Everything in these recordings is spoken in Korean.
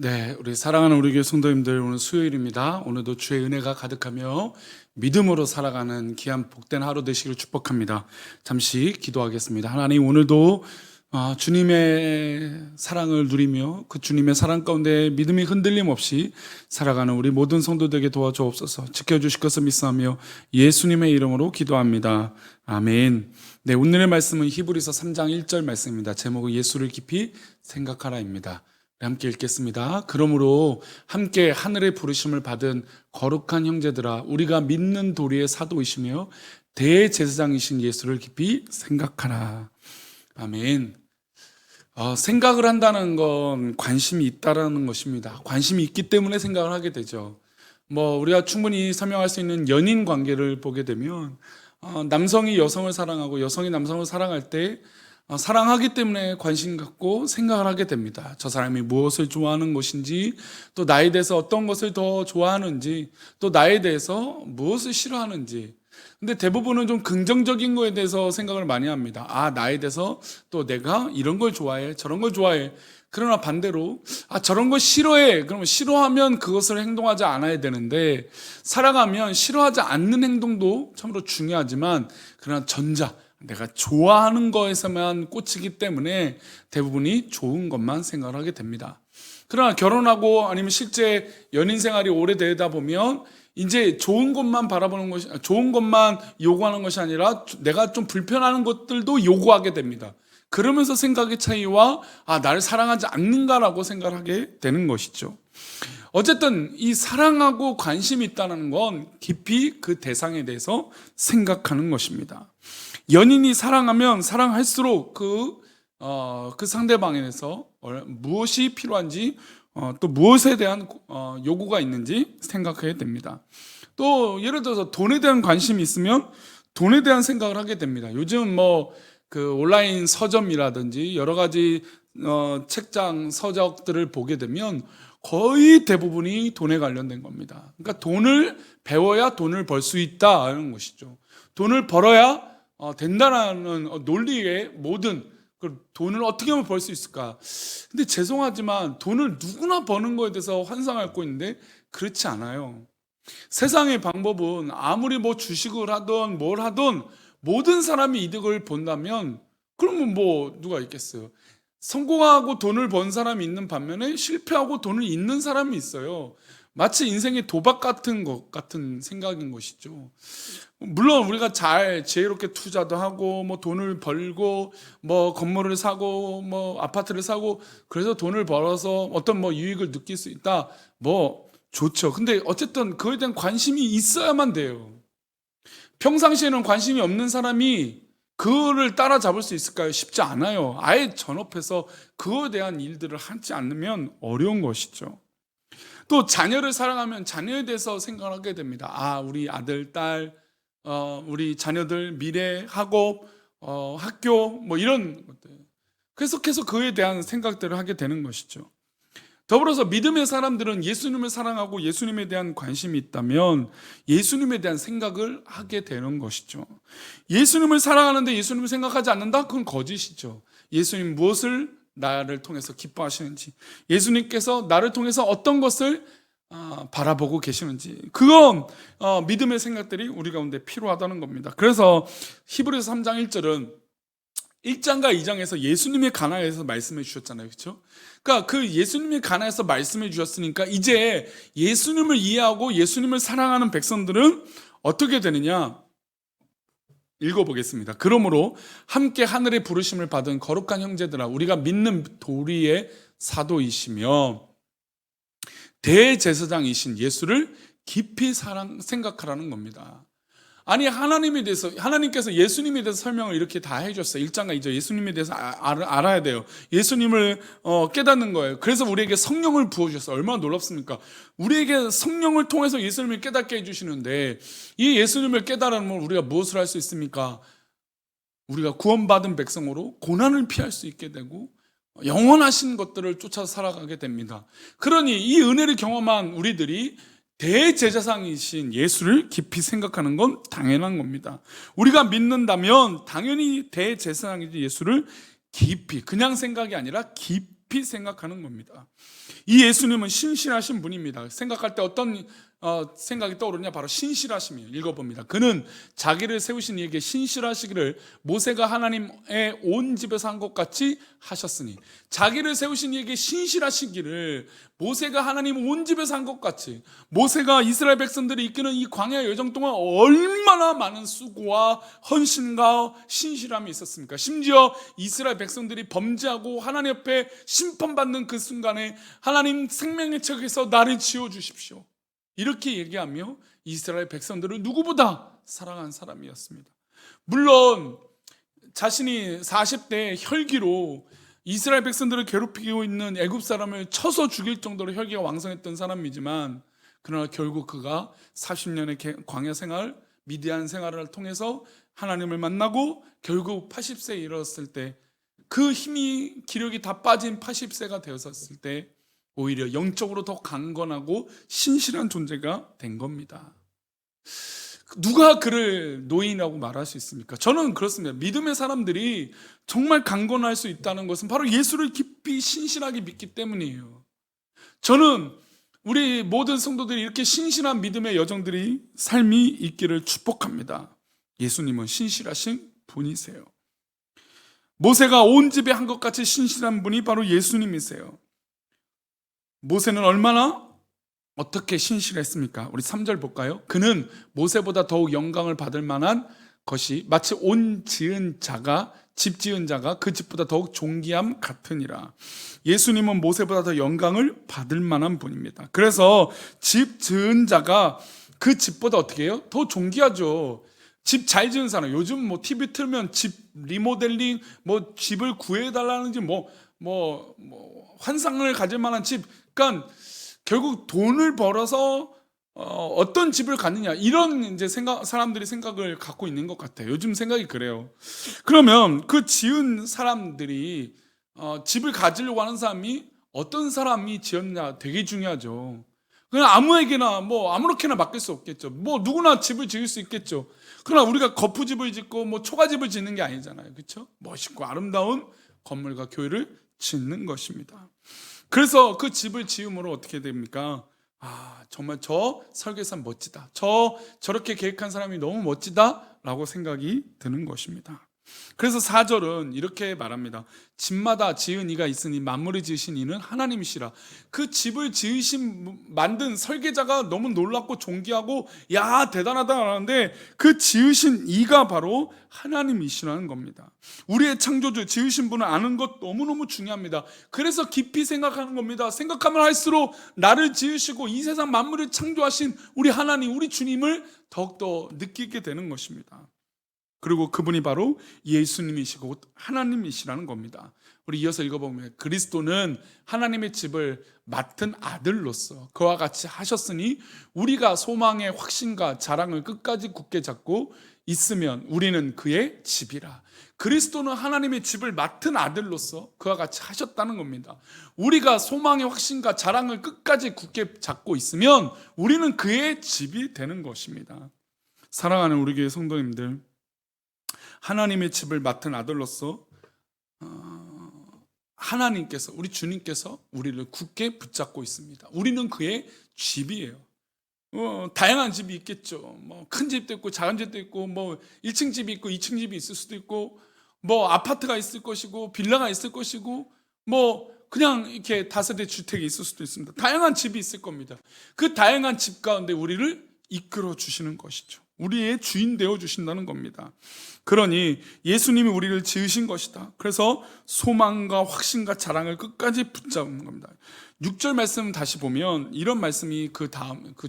네, 우리 사랑하는 우리 교회 성도님들, 오늘 수요일입니다. 오늘도 주의 은혜가 가득하며 믿음으로 살아가는 귀한 복된 하루 되시기를 축복합니다. 잠시 기도하겠습니다. 하나님, 오늘도 주님의 사랑을 누리며 그 주님의 사랑 가운데 믿음이 흔들림 없이 살아가는 우리 모든 성도들에게 도와주옵소서. 지켜주실 것을 믿사하며 예수님의 이름으로 기도합니다. 아멘. 네, 오늘의 말씀은 히브리서 3장 1절 말씀입니다. 제목은 예수를 깊이 생각하라입니다. 함께 읽겠습니다. 그러므로 함께 하늘의 부르심을 받은 거룩한 형제들아, 우리가 믿는 도리의 사도이시며 대제사장이신 예수를 깊이 생각하라. 아멘. 생각을 한다는 건 관심이 있다라는 것입니다. 관심이 있기 때문에 생각을 하게 되죠. 우리가 충분히 설명할 수 있는 연인 관계를 보게 되면 남성이 여성을 사랑하고 여성이 남성을 사랑할 때 사랑하기 때문에 관심 갖고 생각을 하게 됩니다. 저 사람이 무엇을 좋아하는 것인지, 또 나에 대해서 어떤 것을 더 좋아하는지, 또 나에 대해서 무엇을 싫어하는지. 근데 대부분은 좀 긍정적인 거에 대해서 생각을 많이 합니다. 나에 대해서 또 내가 이런 걸 좋아해, 저런 걸 좋아해. 그러나 반대로 저런 걸 싫어해. 그러면 싫어하면 그것을 행동하지 않아야 되는데, 사랑하면 싫어하지 않는 행동도 참으로 중요하지만, 그러나 전자, 내가 좋아하는 거에서만 꽂히기 때문에 대부분이 좋은 것만 생각을 하게 됩니다. 그러나 결혼하고 아니면 실제 연인 생활이 오래되다 보면 이제 좋은 것만 바라보는 것이, 좋은 것만 요구하는 것이 아니라 내가 좀 불편한 것들도 요구하게 됩니다. 그러면서 생각의 차이와 나를 사랑하지 않는가라고 생각을 하게 되는 것이죠. 어쨌든 이 사랑하고 관심이 있다는 건 깊이 그 대상에 대해서 생각하는 것입니다. 연인이 사랑하면 사랑할수록 그 상대방에 대해서 무엇이 필요한지, 또 무엇에 대한 요구가 있는지 생각하게 됩니다. 또 예를 들어서 돈에 대한 관심이 있으면 돈에 대한 생각을 하게 됩니다. 요즘 그 온라인 서점이라든지 여러 가지 책장 서적들을 보게 되면 거의 대부분이 돈에 관련된 겁니다. 그러니까 돈을 배워야 돈을 벌 수 있다는 것이죠. 돈을 벌어야 된다라는 논리의 모든 돈을 어떻게 하면 벌 수 있을까? 근데 죄송하지만 돈을 누구나 버는 거에 대해서 환상하고 있는데 그렇지 않아요. 세상의 방법은 아무리 주식을 하든 뭘 하든 모든 사람이 이득을 본다면 그러면 누가 있겠어요? 성공하고 돈을 번 사람이 있는 반면에 실패하고 돈을 잃는 사람이 있어요. 마치 인생의 도박 같은 것 같은 생각인 것이죠. 물론 우리가 잘 지혜롭게 투자도 하고 돈을 벌고 건물을 사고 아파트를 사고 그래서 돈을 벌어서 어떤 유익을 느낄 수 있다, 좋죠. 근데 어쨌든 그에 대한 관심이 있어야만 돼요. 평상시에는 관심이 없는 사람이 그거를 따라잡을 수 있을까요? 쉽지 않아요. 아예 전업해서 그거에 대한 일들을 하지 않으면 어려운 것이죠. 또 자녀를 사랑하면 자녀에 대해서 생각을 하게 됩니다. 우리 아들, 딸, 우리 자녀들 미래, 학업, 학교 이런 것들. 계속해서 그에 대한 생각들을 하게 되는 것이죠. 더불어서 믿음의 사람들은 예수님을 사랑하고 예수님에 대한 관심이 있다면 예수님에 대한 생각을 하게 되는 것이죠. 예수님을 사랑하는데 예수님을 생각하지 않는다? 그건 거짓이죠. 예수님 무엇을 나를 통해서 기뻐하시는지, 예수님께서 나를 통해서 어떤 것을 바라보고 계시는지, 그건 믿음의 생각들이 우리 가운데 필요하다는 겁니다. 그래서 히브리서 3장 1절은 1장과 2장에서 예수님의 가나에서 말씀해 주셨잖아요. 그렇죠? 그러니까 그 예수님의 가나에서 말씀해 주셨으니까 이제 예수님을 이해하고 예수님을 사랑하는 백성들은 어떻게 되느냐? 읽어보겠습니다. 그러므로 함께 하늘의 부르심을 받은 거룩한 형제들아, 우리가 믿는 도리의 사도이시며 대제사장이신 예수를 깊이 생각하라는 겁니다. 아니, 하나님께서 예수님에 대해서 설명을 이렇게 다 해줬어요. 1장과 2장 예수님에 대해서 알아야 돼요. 예수님을 깨닫는 거예요. 그래서 우리에게 성령을 부어주셨어요. 얼마나 놀랍습니까? 우리에게 성령을 통해서 예수님을 깨닫게 해주시는데, 이 예수님을 깨달으면 우리가 무엇을 할 수 있습니까? 우리가 구원받은 백성으로 고난을 피할 수 있게 되고 영원하신 것들을 쫓아 살아가게 됩니다. 그러니 이 은혜를 경험한 우리들이 대제사장이신 예수를 깊이 생각하는 건 당연한 겁니다. 우리가 믿는다면 당연히 대제사장이신 예수를 깊이, 그냥 생각이 아니라 깊이 생각하는 겁니다. 이 예수님은 신실하신 분입니다. 생각할 때 어떤 생각이 떠오르냐? 바로 신실하심이에요. 읽어봅니다. 그는 자기를 세우신 이에게 신실하시기를 모세가 하나님의 온 집에서 한 것 같이 하셨으니, 자기를 세우신 이에게 신실하시기를 모세가 하나님 온 집에서 한 것 같이, 모세가 이스라엘 백성들이 이끄는 이 광야 여정 동안 얼마나 많은 수고와 헌신과 신실함이 있었습니까? 심지어 이스라엘 백성들이 범죄하고 하나님 앞에 심판받는 그 순간에 하나님 생명의 책에서 나를 지워주십시오, 이렇게 얘기하며 이스라엘 백성들을 누구보다 사랑한 사람이었습니다. 물론 자신이 40대 혈기로 이스라엘 백성들을 괴롭히고 있는 애굽 사람을 쳐서 죽일 정도로 혈기가 왕성했던 사람이지만, 그러나 결국 그가 40년의 광야 생활, 미디안 생활을 통해서 하나님을 만나고 결국 80세에 이르렀을 때, 그 힘이 기력이 다 빠진 80세가 되었을 때 오히려 영적으로 더 강건하고 신실한 존재가 된 겁니다. 누가 그를 노인이라고 말할 수 있습니까? 저는 그렇습니다. 믿음의 사람들이 정말 강건할 수 있다는 것은 바로 예수를 깊이 신실하게 믿기 때문이에요. 저는 우리 모든 성도들이 이렇게 신실한 믿음의 여정들이 삶이 있기를 축복합니다. 예수님은 신실하신 분이세요. 모세가 온 집에 한 것 같이 신실한 분이 바로 예수님이세요. 모세는 얼마나 어떻게 신실했습니까? 우리 3절 볼까요? 그는 모세보다 더욱 영광을 받을 만한 것이 마치 집 지은 자가 그 집보다 더욱 존귀함 같으니라. 예수님은 모세보다 더 영광을 받을 만한 분입니다. 그래서 집 지은 자가 그 집보다 어떻게 해요? 더 존귀하죠. 집 잘 지은 사람, 요즘 뭐 TV 틀면 집 리모델링, 뭐 집을 구해달라는지 환상을 가질 만한 집, 그러니까 결국 돈을 벌어서 어떤 집을 갖느냐, 이런 이제 사람들이 생각을 갖고 있는 것 같아요. 요즘 생각이 그래요. 그러면 그 지은 사람들이 집을 가지려고 하는 사람이 어떤 사람이 지었냐 되게 중요하죠. 그냥 아무에게나 아무렇게나 맡길 수 없겠죠. 누구나 집을 지을 수 있겠죠. 그러나 우리가 거푸집을 짓고 초가집을 짓는 게 아니잖아요. 그렇죠? 멋있고 아름다운 건물과 교회를 짓는 것입니다. 그래서 그 집을 지음으로 어떻게 됩니까? 정말 저 설계사는 멋지다, 저렇게 계획한 사람이 너무 멋지다 라고 생각이 드는 것입니다. 그래서 4절은 이렇게 말합니다. 집마다 지은 이가 있으니 만물을 지으신 이는 하나님이시라. 그 집을 만든 설계자가 너무 놀랍고 존귀하고 야 대단하다 하는데, 그 지으신 이가 바로 하나님이시라는 겁니다. 우리의 창조주 지으신 분을 아는 것 너무너무 중요합니다. 그래서 깊이 생각하는 겁니다. 생각하면 할수록 나를 지으시고 이 세상 만물을 창조하신 우리 하나님, 우리 주님을 더욱더 느끼게 되는 것입니다. 그리고 그분이 바로 예수님이시고 하나님이시라는 겁니다. 우리 이어서 읽어보면, 그리스도는 하나님의 집을 맡은 아들로서 그와 같이 하셨으니 우리가 소망의 확신과 자랑을 끝까지 굳게 잡고 있으면 우리는 그의 집이라. 그리스도는 하나님의 집을 맡은 아들로서 그와 같이 하셨다는 겁니다. 우리가 소망의 확신과 자랑을 끝까지 굳게 잡고 있으면 우리는 그의 집이 되는 것입니다. 사랑하는 우리 교회 성도님들, 하나님의 집을 맡은 아들로서 하나님께서, 우리 주님께서 우리를 굳게 붙잡고 있습니다. 우리는 그의 집이에요. 다양한 집이 있겠죠. 큰 집도 있고 작은 집도 있고 1층 집이 있고 2층 집이 있을 수도 있고 아파트가 있을 것이고 빌라가 있을 것이고 그냥 이렇게 다세대 주택이 있을 수도 있습니다. 다양한 집이 있을 겁니다. 그 다양한 집 가운데 우리를 이끌어 주시는 것이죠. 우리의 주인 되어 주신다는 겁니다. 그러니 예수님이 우리를 지으신 것이다. 그래서 소망과 확신과 자랑을 끝까지 붙잡는 겁니다. 6절 말씀 다시 보면 이런 말씀이 그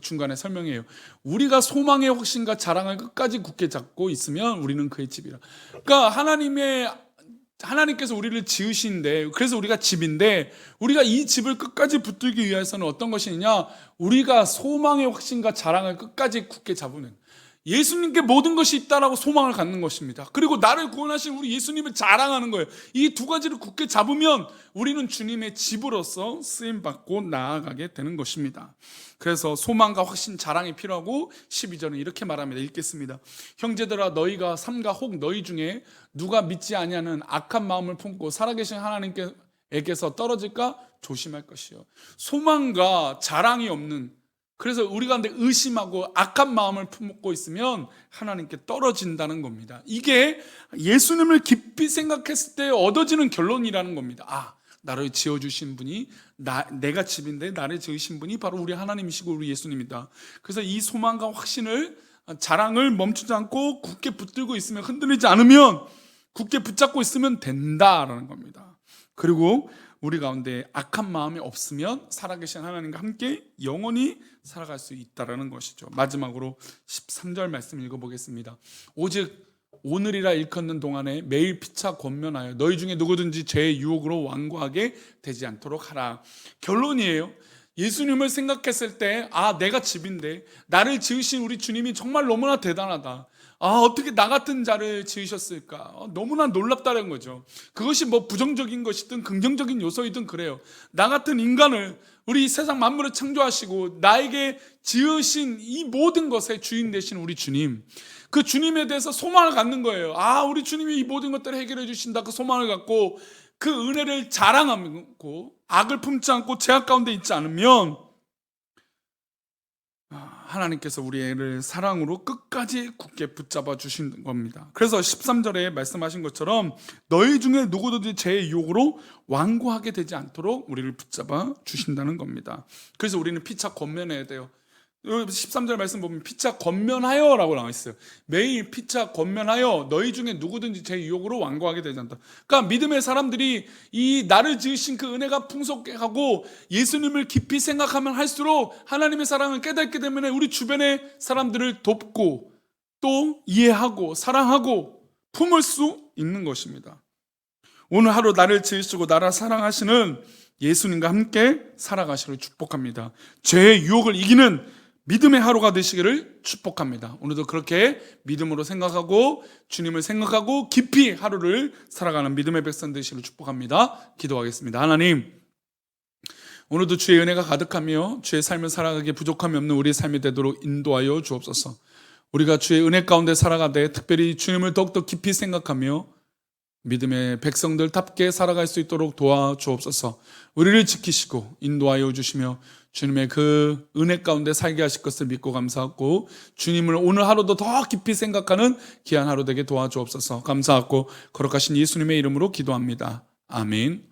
중간에 설명해요. 우리가 소망의 확신과 자랑을 끝까지 굳게 잡고 있으면 우리는 그의 집이라. 그러니까 하나님께서 우리를 지으신데, 그래서 우리가 집인데, 우리가 이 집을 끝까지 붙들기 위해서는 어떤 것이냐? 우리가 소망의 확신과 자랑을 끝까지 굳게 잡으면, 예수님께 모든 것이 있다라고 소망을 갖는 것입니다. 그리고 나를 구원하신 우리 예수님을 자랑하는 거예요. 이 두 가지를 굳게 잡으면 우리는 주님의 집으로서 쓰임받고 나아가게 되는 것입니다. 그래서 소망과 확신, 자랑이 필요하고 12절은 이렇게 말합니다. 읽겠습니다. 형제들아, 너희가 삼가 혹 너희 중에 누가 믿지 아니하는 악한 마음을 품고 살아계신 하나님께서 떨어질까 조심할 것이요. 소망과 자랑이 없는, 그래서 우리 가운데 의심하고 악한 마음을 품고 있으면 하나님께 떨어진다는 겁니다. 이게 예수님을 깊이 생각했을 때 얻어지는 결론이라는 겁니다. 아, 나를 지어주신 분이, 내가 집인데 나를 지으신 분이 바로 우리 하나님이시고 우리 예수님이다. 그래서 이 소망과 확신을, 자랑을 멈추지 않고 굳게 붙들고 있으면, 흔들리지 않으면, 굳게 붙잡고 있으면 된다라는 겁니다. 그리고 우리 가운데 악한 마음이 없으면 살아계신 하나님과 함께 영원히 살아갈 수 있다는 것이죠. 마지막으로 13절 말씀 읽어보겠습니다. 오직 오늘이라 일컫는 동안에 매일 피차 권면하여 너희 중에 누구든지 죄의 유혹으로 완고하게 되지 않도록 하라. 결론이에요. 예수님을 생각했을 때, 아, 내가 집인데 나를 지으신 우리 주님이 정말 너무나 대단하다. 아, 어떻게 나 같은 자를 지으셨을까? 너무나 놀랍다는 거죠. 그것이 뭐 부정적인 것이든 긍정적인 요소이든 그래요. 나 같은 인간을, 우리 세상 만물을 창조하시고 나에게 지으신 이 모든 것의 주인 되신 우리 주님, 그 주님에 대해서 소망을 갖는 거예요. 아, 우리 주님이 이 모든 것들을 해결해 주신다. 그 소망을 갖고 그 은혜를 자랑하고 악을 품지 않고 죄악 가운데 있지 않으면 하나님께서 우리를 사랑으로 끝까지 굳게 붙잡아 주신 겁니다. 그래서 13절에 말씀하신 것처럼 너희 중에 누구든지 죄의 유혹으로 완고하게 되지 않도록 우리를 붙잡아 주신다는 겁니다. 그래서 우리는 피차 권면해야 돼요. 13절 말씀 보면 피차 권면하여 라고 나와 있어요. 매일 피차 권면하여 너희 중에 누구든지 제 유혹으로 완고하게 되지 않다. 그러니까 믿음의 사람들이 이 나를 지으신 그 은혜가 풍성하게 하고 예수님을 깊이 생각하면 할수록 하나님의 사랑을 깨닫게 되면 우리 주변의 사람들을 돕고 또 이해하고 사랑하고 품을 수 있는 것입니다. 오늘 하루 나를 지으시고 나를 사랑하시는 예수님과 함께 살아가시를 축복합니다. 죄의 유혹을 이기는 믿음의 하루가 되시기를 축복합니다. 오늘도 그렇게 믿음으로 생각하고 주님을 생각하고 깊이 하루를 살아가는 믿음의 백성 되시기를 축복합니다. 기도하겠습니다. 하나님, 오늘도 주의 은혜가 가득하며 주의 삶을 살아가기에 부족함이 없는 우리의 삶이 되도록 인도하여 주옵소서. 우리가 주의 은혜 가운데 살아가되 특별히 주님을 더욱더 깊이 생각하며 믿음의 백성들답게 살아갈 수 있도록 도와주옵소서. 우리를 지키시고 인도하여 주시며 주님의 그 은혜 가운데 살게 하실 것을 믿고 감사하고 주님을 오늘 하루도 더 깊이 생각하는 귀한 하루 되게 도와주옵소서. 감사하고 거룩하신 예수님의 이름으로 기도합니다. 아멘.